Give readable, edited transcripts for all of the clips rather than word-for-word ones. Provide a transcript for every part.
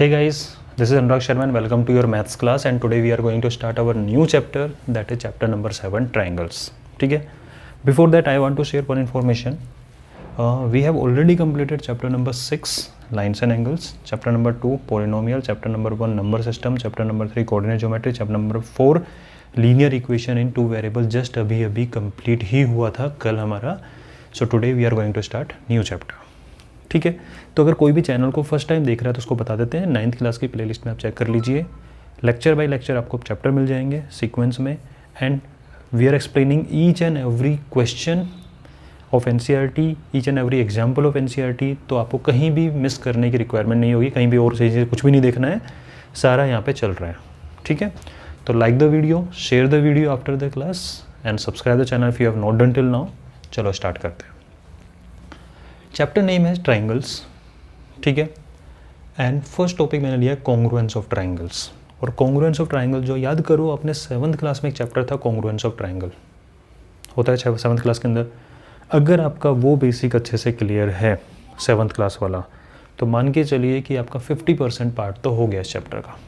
Hey guys, this is Anurag Sharma and welcome to your maths class and today we are going to start our new chapter, that is chapter number 7, triangles. ठीक है. Before that I want to share one information. We have already completed chapter number 6, lines and angles, chapter number 2, polynomial, chapter number 1, number system, chapter number 3, coordinate geometry, chapter number 4, linear equation in two variables. Just अभी complete ही हुआ था कल हमारा. So today we are going to start new chapter. ठीक है. तो अगर कोई भी चैनल को फर्स्ट टाइम देख रहा है तो उसको बता देते हैं, 9th क्लास की प्लेलिस्ट में आप चेक कर लीजिए. लेक्चर बाय लेक्चर आपको चैप्टर मिल जाएंगे सीक्वेंस में and we are explaining each and every question of NCERT, each and every example of NCERT. तो आपको कहीं भी मिस करने की रिक्वायरमेंट नहीं होगी, कहीं भी और चीज़ें कुछ भी नहीं देखना है, सारा यहाँ पे चल रहा है. ठीक है. तो like the video, share the video after the class and subscribe the channel if you have not done till now. चलो स्टार्ट करते हैं. चैप्टर नेम है ट्राइंगल्स. ठीक है. एंड फर्स्ट टॉपिक मैंने लिया कॉन्ग्रुएंस ऑफ ट्राइंगल्स. और कॉन्ग्रुएंस ऑफ ट्राइंगल जो याद करो, अपने 7th क्लास में एक चैप्टर था कॉन्ग्रुएंस ऑफ ट्राइंगल, होता है 7th क्लास के अंदर. अगर आपका वो बेसिक अच्छे से क्लियर है 7th क्लास वाला, तो मान के चलिए कि आपका 50% पार्ट तो हो गया इस चैप्टर का.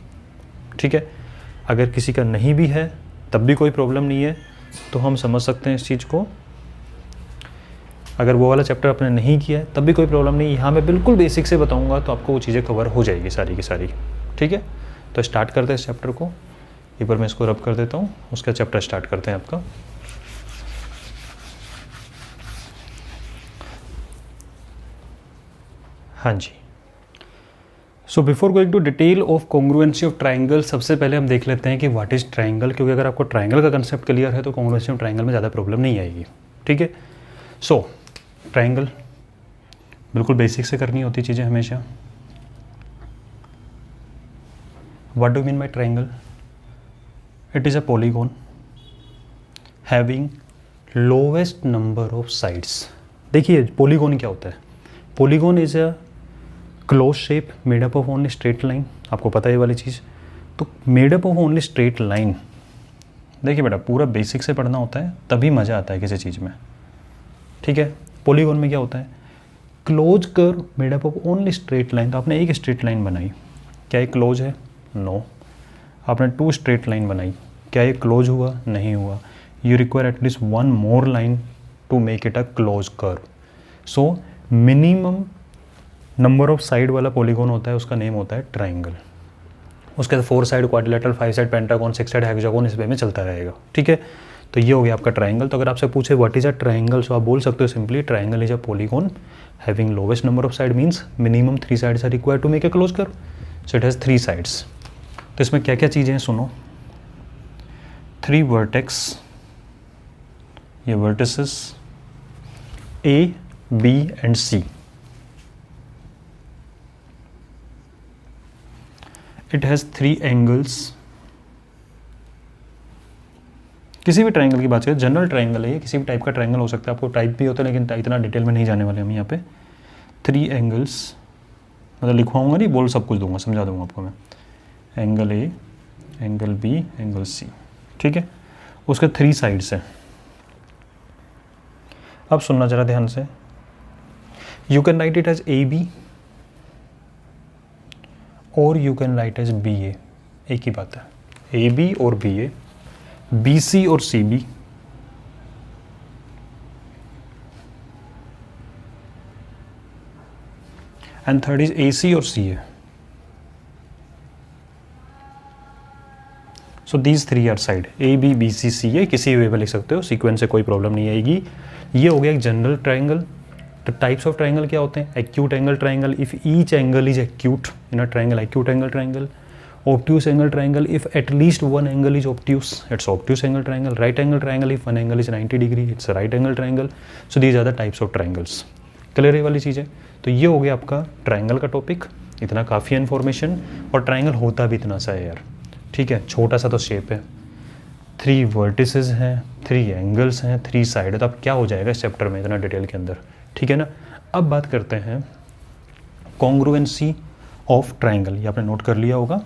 ठीक है. अगर किसी का नहीं भी है तब भी कोई प्रॉब्लम नहीं है, तो हम समझ सकते हैं इस चीज़ को. अगर वो वाला चैप्टर आपने नहीं किया है तब भी कोई प्रॉब्लम नहीं. यहाँ मैं बिल्कुल बेसिक से बताऊँगा तो आपको वो चीज़ें कवर हो जाएगी सारी की सारी. ठीक है. तो स्टार्ट करते हैं इस चैप्टर को. एक बार मैं इसको रब कर देता हूँ, उसका चैप्टर स्टार्ट करते हैं आपका. हाँ जी. So before going to detail of congruency of triangle, सबसे पहले हम देख लेते हैं कि व्हाट इज़ ट्राइंगल, क्योंकि अगर आपको ट्राइंगल का कंसेप्ट क्लियर है तो कॉन्ग्रुएंसी ऑफ ट्राइंगल में ज़्यादा प्रॉब्लम नहीं आएगी. ठीक है. सो ट्राइंगल बिल्कुल बेसिक से करनी होती चीज़ें हमेशा. What do mean by triangle? It is a polygon having lowest number of sides. देखिए पॉलीगॉन क्या होता है. Polygon is a close shape made up of only straight line. आपको पता है ये वाली चीज़. तो made up of only straight line. देखिए बेटा, पूरा बेसिक से पढ़ना होता है तभी मज़ा आता है किसी चीज़ में. ठीक है. पॉलीगॉन में क्या होता है? Close curve made up of only straight line. तो आपने एक स्ट्रेट लाइन बनाई, क्या ये क्लोज है? नो. आपने 2 स्ट्रेट लाइन बनाई, क्या ये क्लोज हुआ? नहीं हुआ. You require at least 1 more line to make it a close curve. So minimum number of side वाला पॉलीगॉन होता है, उसका नेम होता है ट्राइंगल. उसके 4 side quadrilateral, 5 side pentagon, 6 side hexagon, इस वे में चलता रहेगा. ठीक है. तो ये हो गया आपका ट्राइंगल. तो अगर आपसे पूछे what is a triangle, so आप बोल सकते हो simply triangle is a polygon having lowest number of side, means minimum 3 sides are required to make a close curve. So it has 3 sides. तो इसमें क्या क्या चीज़ें हैं सुनो. 3 वर्टेक्स, ये vertices A, B and C. It has 3 angles. किसी भी ट्राइंगल की बात करें, जनरल ट्राइंगल है ये, किसी भी टाइप का ट्राइंगल हो सकता है. आपको टाइप भी होता है लेकिन इतना डिटेल में नहीं जाने वाले हम यहाँ पे. 3 एंगल्स, मतलब लिखवाऊंगा नहीं, बोल सब कुछ दूंगा, समझा दूंगा आपको मैं. Angle A, angle B, angle C. ठीक है. उसके 3 साइड्स हैं. अब सुनना जरा ध्यान से. You can write it as AB और you can write as BA. एक ही बात है. AB और BA, BC और CB, and third is AC और CA. So these 3 are side. AB, BC, CA किसी वे में लिख सकते हो, सीक्वेंस से कोई प्रॉब्लम नहीं आएगी. ये हो गया एक जनरल ट्राइंगल. तो टाइप्स ऑफ ट्राइंगल क्या होते हैं? Acute angle triangle if each angle is acute in a triangle, acute angle triangle. obtuse angle triangle if at least one angle is obtuse, it's obtuse angle triangle. Right angle triangle if one angle is 90 degree, it's a right angle triangle. So these are the types of triangles. Clear है वाली चीज़ है. तो ये हो गया आपका triangle का topic. इतना काफ़ी इन्फॉर्मेशन. और ट्राइंगल होता भी इतना सा है यार. ठीक है. छोटा सा तो शेप है, 3 वर्टिसेस हैं, 3 एंगल्स हैं, 3 साइड है. तो अब क्या हो जाएगा इस चैप्टर में इतना डिटेल के अंदर. ठीक है ना. अब बात करते हैं कॉन्ग्रुएंसी ऑफ ट्राइंगल. ये आपने नोट कर लिया होगा.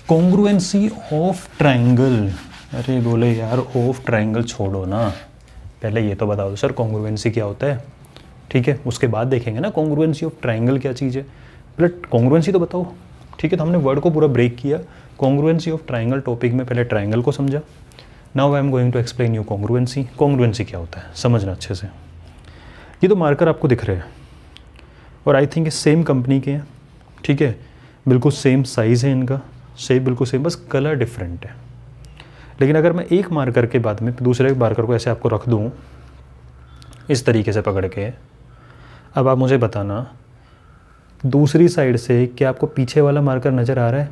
Congruency of triangle. अरे बोले यार ऑफ ट्राइंगल छोड़ो ना, पहले ये तो बता दो सर कॉन्ग्रुएंसी क्या होता है. ठीक है. उसके बाद देखेंगे ना कॉन्ग्रुएंसी ऑफ ट्राइंगल क्या चीज़ है. पहले कॉन्ग्रुएंसी तो बताओ, ठीक है। तो हमने वर्ड को पूरा ब्रेक किया, कॉन्ग्रुएंसी ऑफ ट्राइंगल टॉपिक में पहले ट्राइंगल को समझा। Now I am going to explain you congruency. Congruency क्या होता है समझना अच्छे से। ये तो मार्कर आपको दिख रहे हैं और आई थिंक ये सेम कंपनी के हैं, ठीक है, बिल्कुल सेम साइज़ है इनका, शेप बिल्कुल सेम, बस कलर डिफरेंट है। लेकिन अगर मैं एक मार्कर के बाद में दूसरे मार्कर को ऐसे आपको रख दूँ इस तरीके से पकड़ के, अब आप मुझे बताना दूसरी साइड से क्या आपको पीछे वाला मार्कर नज़र आ रहा है।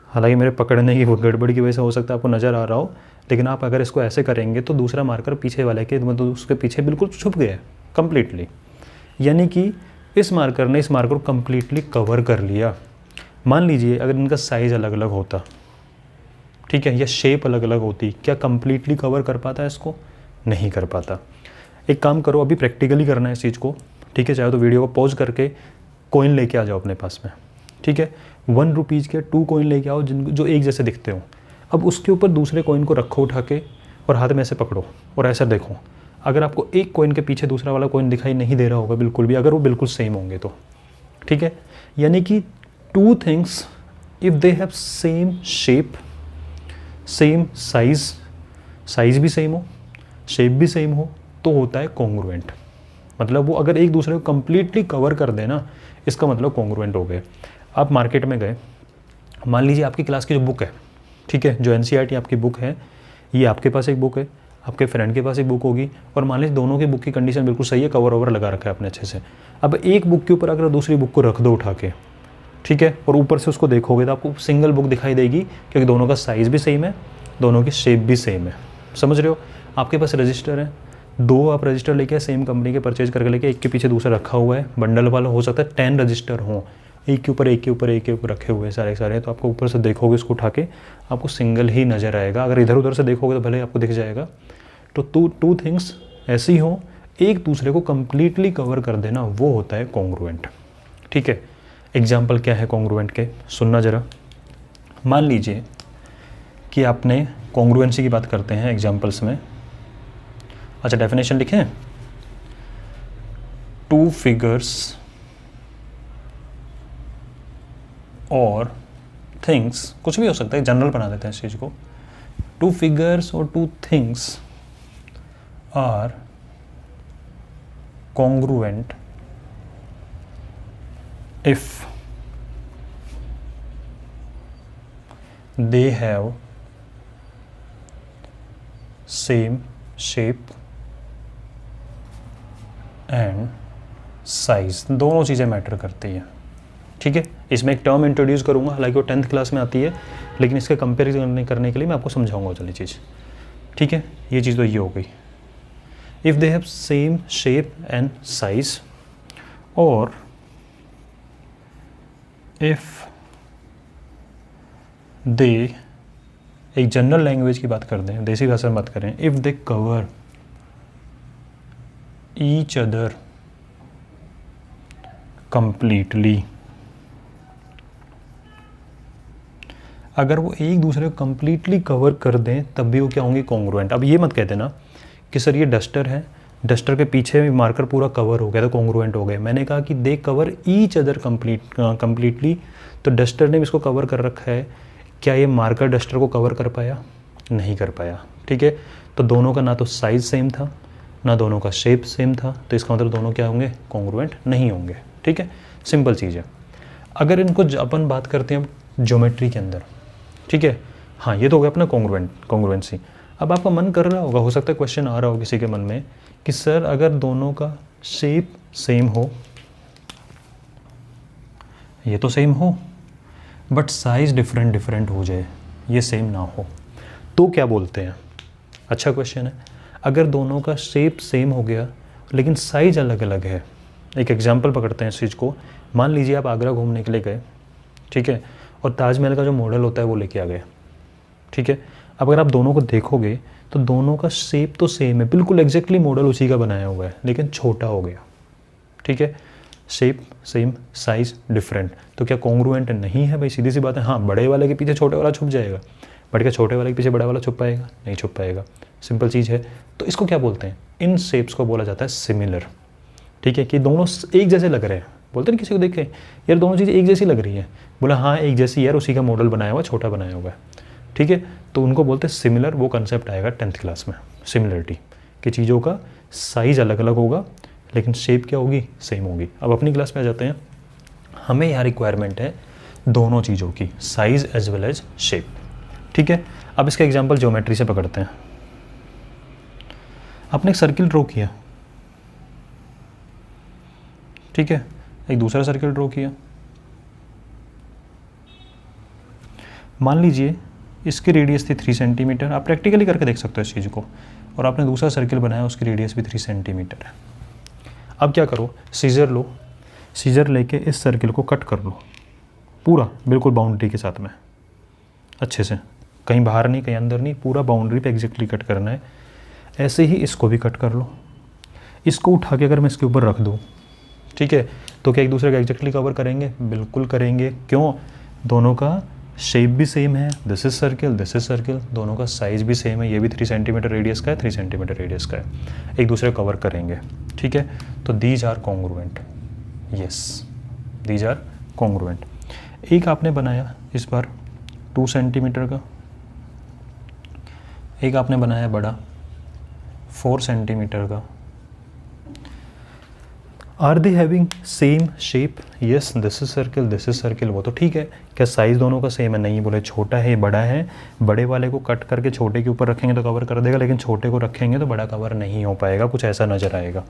हालांकि मेरे पकड़ने की गड़बड़ी की वजह से हो सकता है आपको नज़र आ रहा हो, लेकिन आप अगर इसको ऐसे करेंगे तो दूसरा मार्कर पीछे वाले के मतलब उसके पीछे बिल्कुल छुप गया कम्प्लीटली, यानी कि इस मार्कर ने इस मार्कर को कम्प्लीटली कवर कर लिया। मान लीजिए अगर इनका साइज़ अलग अलग होता, ठीक है, या शेप अलग अलग होती, क्या कम्प्लीटली कवर कर पाता है इसको? नहीं कर पाता। एक काम करो, अभी प्रैक्टिकली करना है इस चीज़ को, ठीक है। चाहे तो वीडियो को पॉज करके कॉइन लेके आ जाओ अपने पास में, ठीक है। 1 रुपीज़ के 2 कॉइन लेके आओ जो एक जैसे दिखते हो। अब उसके ऊपर दूसरे कॉइन को रखो उठा के और हाथ में ऐसे पकड़ो और ऐसा देखो। अगर आपको एक कॉइन के पीछे दूसरा वाला कॉइन दिखाई नहीं दे रहा होगा बिल्कुल भी, अगर वो बिल्कुल सेम होंगे तो, ठीक है। यानी कि 2 things if they have same shape, same size भी सेम हो, शेप भी सेम हो, तो होता है कॉन्ग्रुएंट। मतलब वो अगर एक दूसरे को कम्प्लीटली कवर कर देना, इसका मतलब कॉन्ग्रुएंट हो गए। आप मार्केट में गए, मान लीजिए आपकी क्लास की जो बुक है, ठीक है, जो NCERT आपकी बुक है, ये आपके पास एक बुक है, आपके फ्रेंड के पास एक बुक होगी, और मान लीजिए दोनों की बुक की कंडीशन बिल्कुल सही है, कवर ओवर लगा रखा है आपने अच्छे से। अब एक बुक के ऊपर अगर दूसरी बुक को रख दो उठा के, ठीक है, और ऊपर से उसको देखोगे तो आपको सिंगल बुक दिखाई देगी, क्योंकि दोनों का साइज़ भी सेम है, दोनों की शेप भी सेम है। समझ रहे हो? आपके पास रजिस्टर है, 2 आप रजिस्टर लेके सेम कंपनी के परचेज करके लेके, एक के पीछे दूसरा रखा हुआ है, बंडल वाला हो सकता है 10 रजिस्टर हों, एक के ऊपर एक के ऊपर एक के ऊपर रखे हुए सारे, तो आपको ऊपर से देखोगे इसको उठा के आपको सिंगल ही नज़र आएगा। अगर इधर उधर से देखोगे तो भले आपको दिख जाएगा। तो 2 थिंग्स ऐसी हों, एक दूसरे को कम्प्लीटली कवर कर देना, वो होता है कॉन्ग्रुएंट, ठीक है। एग्जाम्पल क्या है कॉन्ग्रुएंट के, सुनना ज़रा। मान लीजिए कि आपने कॉन्ग्रुएंसी की बात करते हैं एग्जाम्पल्स में। अच्छा, डेफिनेशन लिखें। 2 फिगर्स और थिंग्स, कुछ भी हो सकता है, जनरल बना देते हैं इस चीज़ को। 2 फिगर्स और 2 things are congruent if they have same shape and size। दोनों चीज़ें मैटर करती हैं, ठीक है। इसमें एक टर्म इंट्रोड्यूस करूँगा, हालांकि वो 10th क्लास में आती है, लेकिन इसके कंपेरिजन करने के लिए मैं आपको समझाऊंगा चलिए चीज़, ठीक है। ये चीज़ तो ये हो गई। If they have same shape and size, और इफ़ दे, एक जनरल लैंग्वेज की बात कर दें, देसी भाषा में बात करें, if they cover each other completely, अगर वो एक दूसरे को कंप्लीटली कवर कर दें तब भी वो क्या होंगे? कॉन्ग्रुएंट। अब ये मत कह देना कि सर ये डस्टर है, डस्टर के पीछे मार्कर पूरा कवर हो गया तो कॉन्ग्रुएंट हो गए। मैंने कहा कि दे कवर ईच अदर कंप्लीटली, तो डस्टर ने भी इसको कवर कर रखा है, क्या ये मार्कर डस्टर को कवर कर पाया? नहीं कर पाया, ठीक है। तो दोनों का ना तो साइज़ सेम था, ना दोनों का शेप सेम था, तो इसका मतलब दोनों क्या होंगे? कॉन्ग्रुएंट नहीं होंगे, ठीक है। सिंपल चीज़ है। अगर इनको अपन बात करते हैं ज्योमेट्री के अंदर, ठीक है, हाँ, ये तो हो गया अपना कॉन्ग्रुएंसी। अब आपका मन कर रहा होगा, हो सकता है क्वेश्चन आ रहा हो किसी के मन में कि सर अगर दोनों का शेप सेम हो, ये तो सेम हो, बट साइज़ डिफरेंट हो जाए, ये सेम ना हो, तो क्या बोलते हैं? अच्छा क्वेश्चन है। अगर दोनों का शेप सेम हो गया लेकिन साइज़ अलग अलग है, एक एग्जांपल पकड़ते हैं इस चीज़ को। मान लीजिए आप आगरा घूमने के लिए गए, ठीक है, और ताजमहल का जो मॉडल होता है वो लेके आ गए, ठीक है। अब अगर आप दोनों को देखोगे तो दोनों का शेप तो सेम है, बिल्कुल एग्जैक्टली मॉडल उसी का बनाया हुआ है, लेकिन छोटा हो गया, ठीक है। शेप सेम, साइज़ डिफरेंट, तो क्या कॉन्ग्रुएंट नहीं है? भाई सीधी सी बात है। हाँ, बड़े वाले के पीछे छोटे वाला छुप जाएगा, बट क्या छोटे वाले के पीछे बड़ा वाला छुप पाएगा? नहीं छुप पाएगा, सिंपल चीज़ है। तो इसको क्या बोलते हैं? इन शेप्स को बोला जाता है सिमिलर, ठीक है, कि दोनों एक जैसे लग रहे हैं, बोलते हैं किसी को देखे यार दोनों चीज़ें एक जैसी लग रही है, बोला हाँ एक जैसी यार, उसी का मॉडल बनाया हुआ, छोटा बनाया हुआ है, ठीक है। तो उनको बोलते हैं सिमिलर, वो कंसेप्ट आएगा 10th क्लास में, सिमिलरिटी कि चीज़ों का साइज़ अलग अलग होगा लेकिन शेप क्या होगी, सेम होगी। अब अपनी क्लास में आ जाते हैं, हमें यहाँ रिक्वायरमेंट है दोनों चीज़ों की, size as well as shape, ठीक है। अब इसका एग्जांपल ज्योमेट्री से पकड़ते हैं। आपने एक सर्किल ड्रॉ किया, ठीक है, एक दूसरा सर्किल ड्रॉ किया, मान लीजिए इसकी रेडियस थी 3 सेंटीमीटर, आप प्रैक्टिकली करके देख सकते हो इस चीज़ को, और आपने दूसरा सर्किल बनाया, उसकी रेडियस भी 3 सेंटीमीटर है। अब क्या करो, सीजर लो, सीजर लेके इस सर्किल को कट कर लो पूरा, बिल्कुल बाउंड्री के साथ में अच्छे से, कहीं बाहर नहीं कहीं अंदर नहीं, पूरा बाउंड्री पे एग्जैक्टली कट करना है। ऐसे ही इसको भी कट कर लो, इसको उठा के अगर मैं इसके ऊपर रख दूँ, ठीक है, तो क्या एक दूसरे का एग्जैक्टली कवर करेंगे, बिल्कुल करेंगे। क्यों, दोनों का शेप भी सेम है, this is circle, this is circle, दोनों का साइज़ भी सेम है, ये भी 3 सेंटीमीटर रेडियस का है, 3 सेंटीमीटर रेडियस का है, एक दूसरे को कवर करेंगे, ठीक है। तो these are congruent, yes these are congruent. एक आपने बनाया इस बार 2 सेंटीमीटर का, एक आपने बनाया बड़ा 4 सेंटीमीटर का। Are they having same shape, yes this is circle, this is circle, वो तो ठीक है। क्या साइज़ दोनों का सेम है, नहीं, बोले छोटा है बड़ा है, बड़े वाले को कट करके छोटे के ऊपर रखेंगे तो कवर कर देगा, लेकिन छोटे को रखेंगे तो बड़ा कवर नहीं हो पाएगा, कुछ ऐसा नजर आएगा,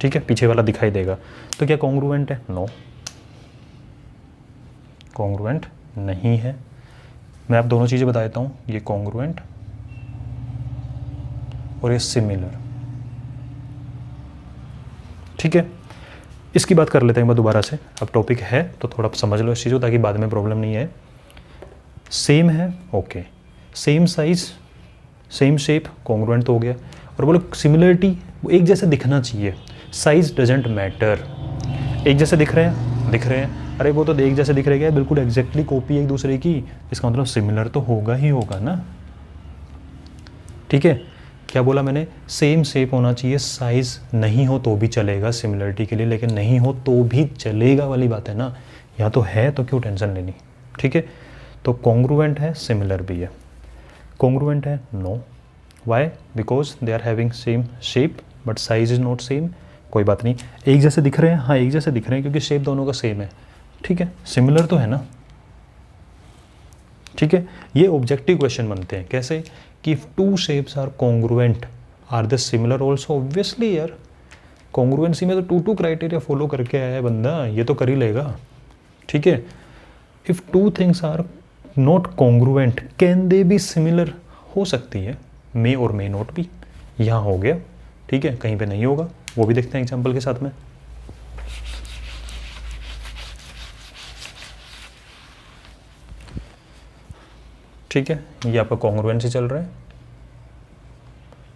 ठीक है, पीछे वाला दिखाई देगा। तो क्या कॉन्ग्रुएंट है, नो कॉन्ग्रुएंट नहीं है। मैं आप दोनों चीज़ें बता देता हूँ, ये कॉन्ग्रुएंट और ये सिमिलर, ठीक है। इसकी बात कर लेते हैं मैं दोबारा से, अब टॉपिक है तो थोड़ा समझ लो इस चीज़ को ताकि बाद में प्रॉब्लम नहीं है। सेम है, okay, same size same shape, congruent तो हो गया। और बोलो सिमिलरिटी, वो एक जैसे दिखना चाहिए, साइज डजेंट मैटर, एक जैसे दिख रहे हैं, दिख रहे हैं, अरे वो तो एक जैसे दिख रहे हैं, बिल्कुल एग्जैक्टली कॉपी एक दूसरे की, इसका मतलब सिमिलर तो होगा ही होगा ना, ठीक है। क्या बोला मैंने, सेम शेप होना चाहिए, साइज़ नहीं हो तो भी चलेगा सिमिलरिटी के लिए, लेकिन नहीं हो तो भी चलेगा वाली बात है ना, या तो है तो क्यों टेंशन लेनी, ठीक है। तो कॉन्ग्रुएंट है, सिमिलर भी है। कॉन्ग्रुएंट है, no, why, because they are having same shape but size is not same, कोई बात नहीं। एक जैसे दिख रहे हैं, हाँ एक जैसे दिख रहे हैं क्योंकि शेप दोनों का सेम है, ठीक है, सिमिलर तो है ना, ठीक है। ये ऑब्जेक्टिव क्वेश्चन बनते हैं कैसे, कि if two shapes are congruent are they similar also, obviously यार कॉन्ग्रुएंसी में तो 2 क्राइटेरिया फॉलो करके आया है बंदा, ये तो कर ही लेगा, ठीक है। If two things are not congruent can they be similar, हो सकती है, मे और मे नॉट बी, यहाँ हो गया, ठीक है, कहीं पे नहीं होगा, वो भी देखते हैं एग्जाम्पल के साथ में। ठीक है, ये आपका कॉन्ग्रुएंसी चल रहा है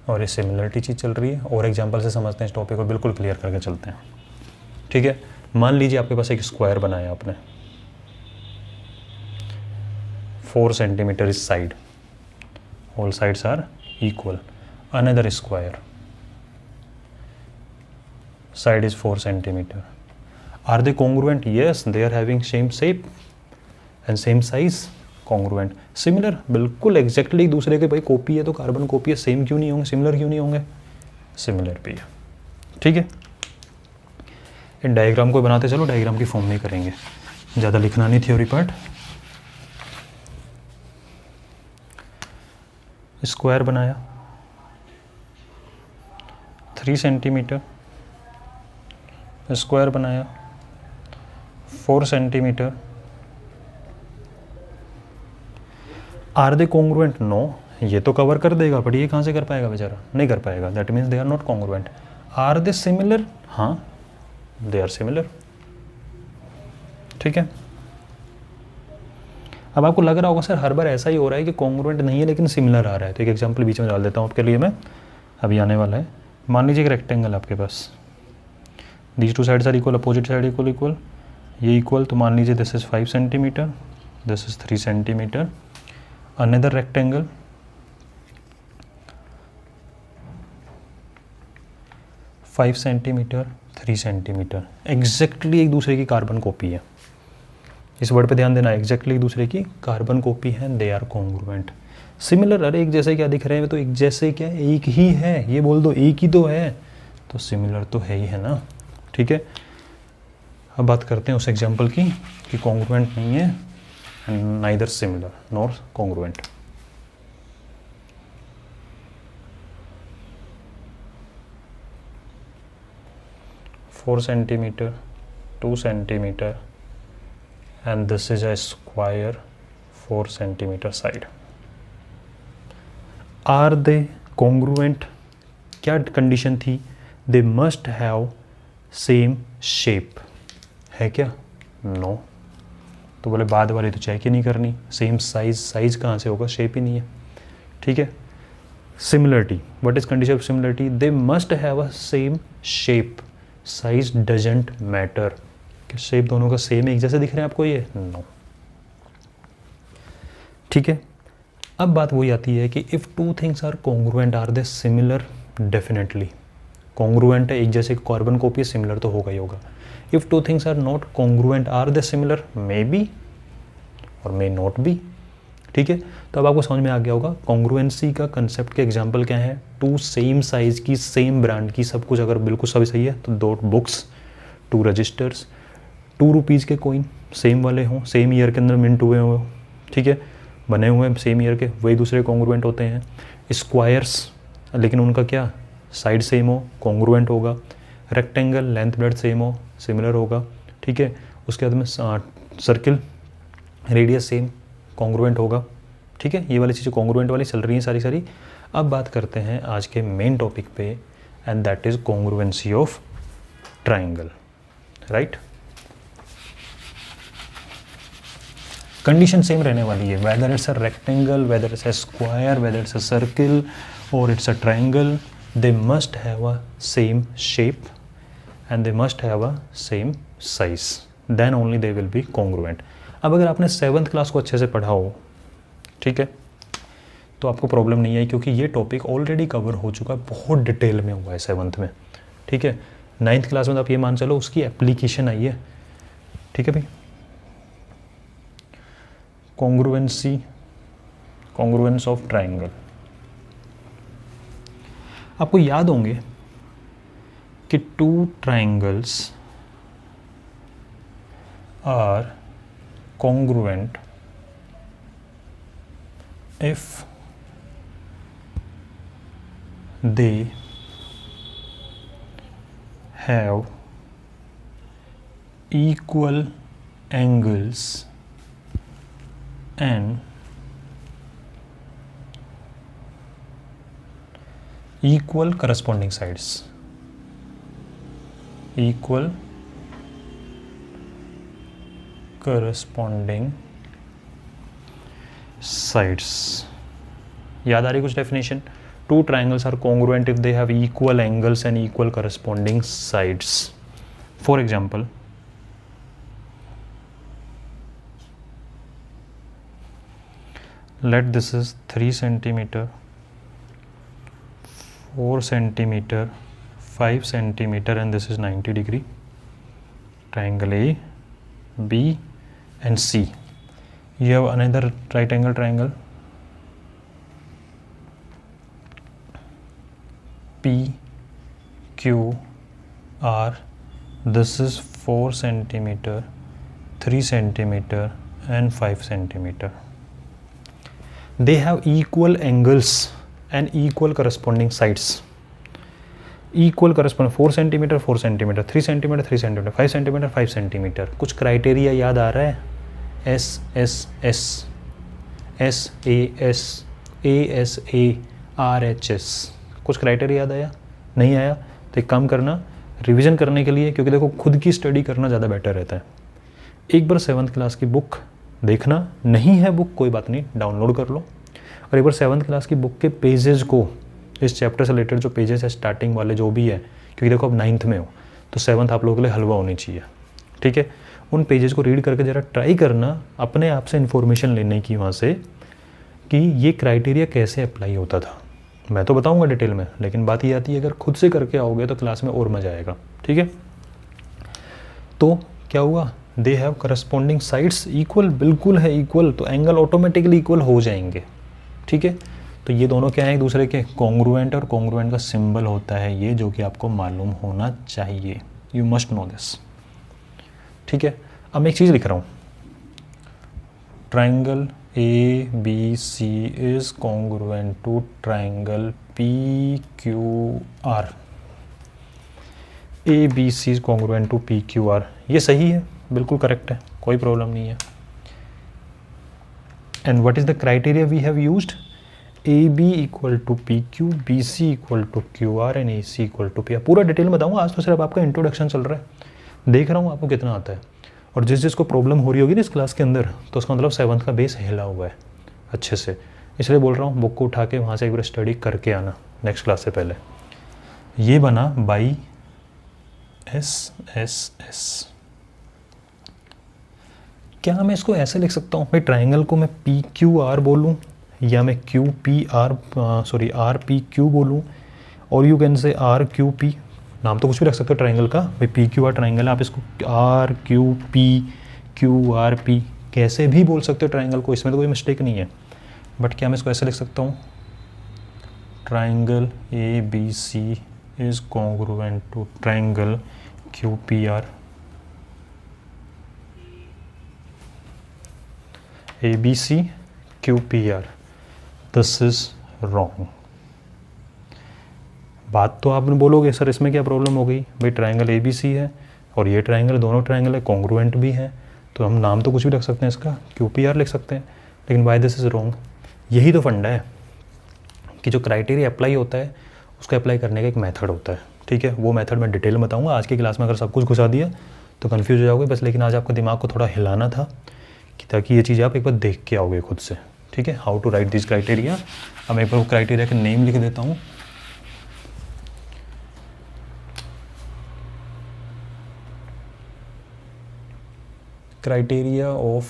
और ये सिमिलरिटी चीज़ चल रही है, और एग्जांपल से समझते हैं इस टॉपिक को, बिल्कुल क्लियर करके चलते हैं, ठीक है। मान लीजिए आपके पास एक स्क्वायर बनाया आपने, 4 सेंटीमीटर इस side, all sides are equal, another square, side is 4 centimeter. Are they congruent? Yes, they are having same shape and same size. Congruent. Similar, बिल्कुल exactly एक दूसरे के, भाई कॉपी है तो कार्बन कॉपी है, सेम क्यों नहीं होंगे, सिमिलर क्यों नहीं होंगे, सिमिलर भी है, ठीक है। इन डायग्राम को बनाते चलो, डायग्राम की फॉर्म नहीं करेंगे, ज़्यादा लिखना नहीं थ्योरी पार्ट। स्क्वायर बनाया 3 सेंटीमीटर, स्क्वायर बनाया 4 centimetre. Are they congruent? No, ये तो कवर कर देगा, बट ये कहाँ से कर पाएगा बेचारा, नहीं कर पाएगा, that means they are not congruent. Are they similar? हाँ, दे आर सिमिलर, ठीक है। अब आपको लग रहा होगा सर हर बार ऐसा ही हो रहा है कि कॉन्ग्रुएंट नहीं है लेकिन सिमिलर आ रहा है, तो एक एग्जांपल बीच में डाल देता हूँ आपके लिए मैं, अभी आने वाला है। मान लीजिए एक रेक्टेंगल आपके पास, these 2 sides are equal, opposite side equal equal, ये इक्वल, तो मान लीजिए this is 5 centimetre, this is 3 centimetre. Another rectangle, 5 centimetre 3 centimetre, exactly एक दूसरे की कार्बन कॉपी है। इस वर्ड पे ध्यान देना, एग्जैक्टली एक दूसरे की कार्बन कॉपी है, दे आर कॉन्ग्रुएंट। सिमिलर, अरे एक जैसे क्या दिख रहे हैं, तो एक जैसे क्या एक ही है, ये बोल दो एक ही तो है, तो सिमिलर तो है ही है ना, ठीक है। अब बात करते हैं उस एग्जाम्पल की कि कॉन्ग्रुएंट नहीं है and neither similar nor congruent. Four centimetre 2 centimetre and this is a square 4 centimeter side. Are they congruent? क्या कंडीशन थी? They must have same shape. है क्या? No. तो बोले बाद वाली तो चेक ही नहीं करनी, सेम साइज, साइज कहाँ से होगा, शेप ही नहीं है, ठीक है। Similarity, what is condition of similarity? They must have a same shape, size doesn't matter. Shape दोनों का सेम एक जैसे दिख रहे हैं आपको ये? नो, ठीक है। अब बात वही आती है कि if two things are congruent are they similar? Definitely congruent है, एक जैसे कार्बन कॉपी, सिमिलर तो होगा ही होगा। If two things are not congruent are they similar? Maybe और मे नॉट बी, ठीक है। तो अब आपको समझ में आ गया होगा कॉन्ग्रुएंसी का कंसेप्ट के एग्जांपल क्या है। टू सेम साइज की, सेम ब्रांड की, सब कुछ अगर बिल्कुल सभी सही है तो 2 बुक्स, 2 रजिस्टर्स, 2 रुपीज़ के कॉइन सेम वाले हों, सेम ईयर के अंदर मिंट हुए हों, ठीक है, बने हुए हैं सेम ईयर के, वही दूसरे कॉन्ग्रुएंट होते हैं। स्क्वायर्स, लेकिन उनका क्या साइड सेम हो, कॉन्ग्रुएंट होगा। रेक्टेंगल, लेंथ ब्रेड्थ सेम हो, सिमिलर होगा, ठीक है। उसके बाद में सर्किल, रेडियस सेम, कॉन्ग्रुएंट होगा, ठीक है। ये वाली चीज़ें कॉन्ग्रुएंट वाली चल रही हैं सारी। अब बात करते हैं आज के मेन टॉपिक पे, and that is congruency of triangle, right. Condition same रहने वाली है, whether it's a rectangle, whether it's a square, whether it's a circle और it's a triangle, they must have a same shape and they must have a same size, then only they will be congruent. अब अगर आपने 7th class को अच्छे से पढ़ा हो, ठीक है, तो आपको प्रॉब्लम नहीं आई, क्योंकि ये टॉपिक ऑलरेडी कवर हो चुका है, बहुत डिटेल में हुआ है 7th में, ठीक है। 9th क्लास में तो आप ये मान चलो उसकी एप्लीकेशन आई है, ठीक है भाई। कॉन्ग्रुएंस ऑफ ट्राइंगल, आपको याद होंगे कि 2 triangles are congruent if they have equal angles and equal corresponding sides. Equal corresponding sides. याद आ रही कुछ definition? 2 triangles are congruent if they have equal angles and equal corresponding sides. For example, let this is 3 centimeter, 4 centimeter, 5 centimeter and this is 90 degree. Triangle A, B and C. You have another right angle triangle P, Q, R. This is 4 centimeter, 3 centimeter and 5 centimeter. They have equal angles and equal corresponding sides. Equal corresponding 4 centimeter 4 centimeter, 3 centimeter 3 centimeter, 5 centimeter 5 centimeter. कुछ criteria याद आ रहा है? S S S, S A S, A S A, R H S. कुछ criteria याद आया? नहीं आया तो एक काम करना, रिवीजन करने के लिए, क्योंकि देखो खुद की स्टडी करना ज़्यादा बेटर रहता है। एक बार 7th क्लास की बुक देखना, नहीं है बुक कोई बात नहीं, डाउनलोड कर लो, और एक बार 7th क्लास की बुक के पेजेस को, इस चैप्टर से रिलेटेड जो पेजेस है स्टार्टिंग वाले जो भी है, क्योंकि देखो अब 9th में हो तो 7th आप लोगों के लिए हलवा होनी चाहिए, ठीक है। उन पेजेस को रीड करके ज़रा ट्राई करना, अपने आप से इन्फॉर्मेशन लेने की वहाँ से कि ये क्राइटेरिया कैसे अप्लाई होता था, मैं तो बताऊंगा डिटेल में, लेकिन बात ये आती है अगर खुद से करके आओगे तो क्लास में और मज़ा आएगा, ठीक है। तो क्या हुआ, they have corresponding sides equal, बिल्कुल है इक्वल, तो एंगल ऑटोमेटिकली इक्वल हो जाएंगे, ठीक है। तो ये दोनों क्या है एक दूसरे के कॉन्ग्रुएंट, और कॉन्ग्रुएंट का सिंबल होता है ये, जो कि आपको मालूम होना चाहिए, यू मस्ट नो दिस, ठीक है। अब मैं एक चीज़ लिख रहा हूँ, triangle A B C is congruent to triangle P Q R, A B C is congruent to P Q R, ये सही है, बिल्कुल करेक्ट है, कोई प्रॉब्लम नहीं है। And what is the criteria we have used, A B equal to P Q, B C equal to Q R and A C equal to P R. पूरा detail में बताऊंगा, आज तो सिर्फ आपका इंट्रोडक्शन चल रहा है, देख रहा हूँ आपको कितना आता है। और जिस जिसको प्रॉब्लम हो रही होगी ना इस क्लास के अंदर, तो उसका मतलब 7th का बेस हिला हुआ है अच्छे से, इसलिए बोल रहा हूँ बुक को उठा के वहाँ से एक बार स्टडी करके आना नेक्स्ट क्लास से पहले। ये बना बाई एस एस एस। क्या मैं इसको ऐसे लिख सकता हूँ भाई, ट्राइंगल को मैं पी क्यू आर बोलूँ, या मैं Q P R R P Q बोलूँ, और you can say R Q P, नाम तो कुछ भी रख सकते हो ट्राइंगल का, भाई पी क्यू आर ट्राइंगल है, आप इसको R Q P Q R P कैसे भी बोल सकते हो ट्राइंगल को, इसमें तो कोई मिस्टेक नहीं है। बट क्या मैं इसको ऐसे लिख सकता हूँ, triangle A B C is congruent to triangle Q P R, A B C Q P R, this is wrong. बात तो आपने बोलोगे सर इसमें क्या प्रॉब्लम हो गई, भाई ट्राइंगल ए बी सी है और ये ट्राइंगल, दोनों ट्राइंगल है, कॉन्ग्रुएंट भी है, तो हम नाम तो कुछ भी रख सकते हैं इसका, क्यू पी आर लिख सकते हैं, लेकिन वाई दिस इज़ रॉन्ग। यही तो फंडा है कि जो क्राइटेरिया अप्लाई होता है उसको अप्लाई करने का एक मेथड होता है, ठीक है। वो मेथड मैं डिटेल में बताऊँगा, आज की क्लास में अगर सब कुछ घुसा दिया तो कन्फ्यूज हो जाओगे बस, लेकिन आज आपका दिमाग को थोड़ा हिलाना था कि ताकि ये चीज़ आप एक बार देख के आओगे खुद से, ठीक है। How to write this criteria, अब मैं एक बार क्राइटेरिया का नेम लिख देता हूँ, criteria of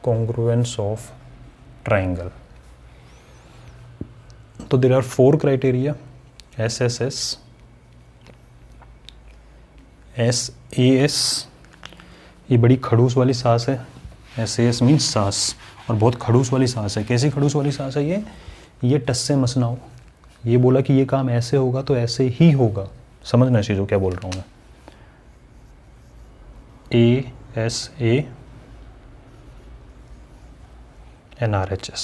congruence of triangle. So there are 4 criteria, SSS, SAS, ये बड़ी खड़ूस वाली सांस है, SAS मीन्स सांस, और बहुत खड़ूस वाली सांस है। कैसी खड़ूस वाली सांस है ये टस से मसना हो, ये बोला कि ये काम ऐसे होगा तो ऐसे ही होगा, समझना चीज़ों क्या बोल रहा हूँ मैं। ASA NRHS,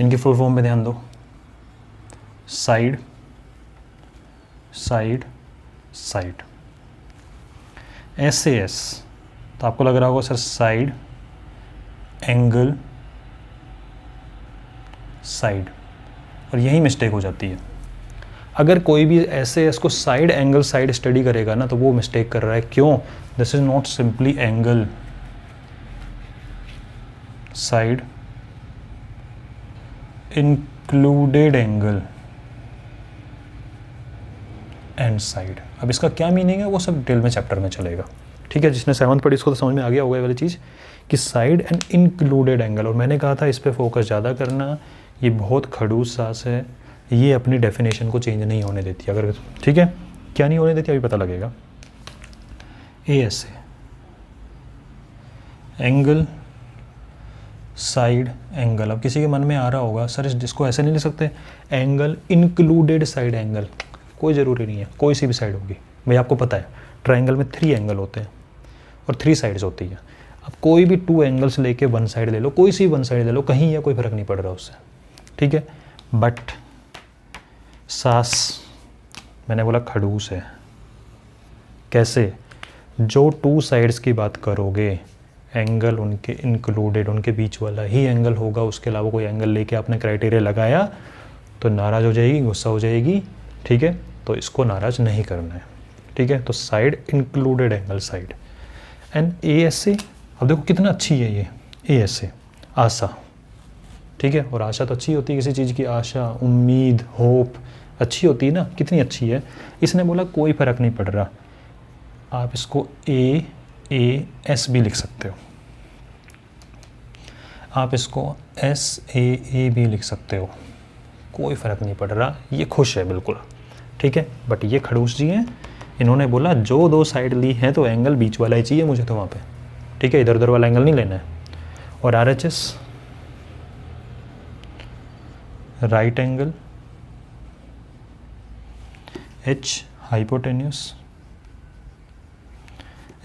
इनकी फुल फॉर्म पे ध्यान दो, साइड साइड साइड। SAS तो आपको लग रहा होगा सर साइड एंगल साइड, और यही मिस्टेक हो जाती है। अगर कोई भी ऐसे इसको साइड एंगल साइड स्टडी करेगा ना तो वो मिस्टेक कर रहा है। क्यों, this is not simply angle side, included angle and side. अब इसका क्या मीनिंग है वो सब डिटेल में चैप्टर में चलेगा, ठीक है। जिसने 7th पढ़ी इसको तो समझ में आ गया होगा ये वाली चीज़ कि साइड एंड इंक्लूडेड एंगल। और मैंने कहा था इस पे फोकस ज़्यादा करना, ये बहुत खड़ूस सांस है, ये अपनी डेफिनेशन को चेंज नहीं होने देती। अगर ठीक है, क्या नहीं होने देती अभी पता लगेगा। ASA angle side angle. अब किसी के मन में आ रहा होगा सर इसको ऐसे नहीं लिख सकते, एंगल इंक्लूडेड साइड एंगल। कोई ज़रूरी नहीं है, कोई सी भी साइड होगी। भाई आपको पता है ट्राइंगल में 3 एंगल होते हैं और 3 साइड्स होती है। अब कोई भी 2 एंगल्स लेके 1 साइड ले लो, कोई सी 1 साइड ले लो, कहीं या कोई फ़र्क नहीं पड़ रहा उससे, ठीक है। बट सांस मैंने बोला खड़ूस है। कैसे, जो 2 साइड्स की बात करोगे एंगल उनके इंक्लूडेड, उनके बीच वाला ही एंगल होगा, उसके अलावा कोई एंगल लेके आपने क्राइटेरिया लगाया तो नाराज़ हो जाएगी, गुस्सा हो जाएगी, ठीक है। तो इसको नाराज़ नहीं करना है, ठीक है। तो side included angle side. And ASA, अब देखो कितना अच्छी है ये ASA, आशा, ठीक है। और आशा तो अच्छी होती है किसी चीज़ की, आशा, उम्मीद, होप अच्छी होती है ना, कितनी अच्छी है। इसने बोला कोई फ़र्क नहीं पड़ रहा, आप इसको AAS भी लिख सकते हो। आप इसको SAA भी लिख सकते हो, कोई फ़र्क नहीं पड़ रहा, ये खुश है बिल्कुल, ठीक है। बट ये खड़ूस जी हैं, इन्होंने बोला जो दो साइड ली हैं तो एंगल बीच वाला ही चाहिए मुझे तो वहाँ पे, ठीक है, इधर उधर वाला एंगल नहीं लेना है। और RHS right angle, H hypotenuse,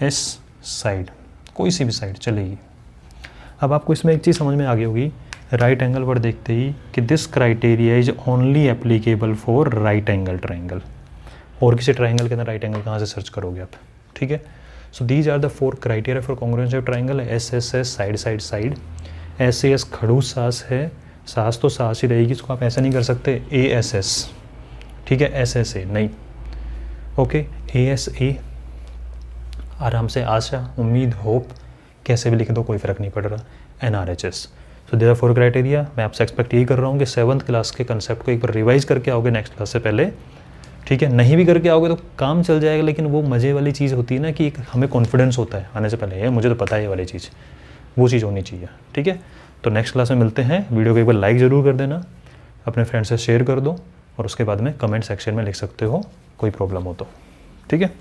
S side, कोई सी भी साइड चलेगी। अब आपको इसमें एक चीज़ समझ में आ गई होगी राइट एंगल पर देखते ही कि this criteria is only applicable for right angle triangle. और किसी ट्राइंगल के अंदर राइट एंगल कहाँ से सर्च करोगे आप, ठीक है। So these are the 4 criteria for congruence of triangle. SSS side side side, SAS खड़ूस सास है, सास तो सास ही रहेगी, इसको आप ऐसा नहीं कर सकते ASS, ठीक है, SSA नहीं, ओके। ASA आराम से आशा, उम्मीद, होप, कैसे भी लिख दो कोई फ़र्क नहीं पड़ रहा। NRHS। So there are 4 criteria. मैं आपसे एक्सपेक्ट यही कर रहा हूँ कि 7th क्लास के कंसेप्ट को एक बार रिवाइज करके आओगे नेक्स्ट क्लास से पहले, ठीक है। नहीं भी करके आओगे तो काम चल जाएगा, लेकिन वो मज़े वाली चीज़ होती है ना कि एक हमें कॉन्फिडेंस होता है आने से पहले, ये मुझे तो पता है ये वाली चीज़, वो चीज़ होनी चाहिए, ठीक है। तो नेक्स्ट क्लास में मिलते हैं। वीडियो को एक बार लाइक ज़रूर कर देना, अपने फ्रेंड से शेयर कर दो, और उसके बाद में कमेंट सेक्शन में लिख सकते हो कोई प्रॉब्लम हो तो, ठीक है।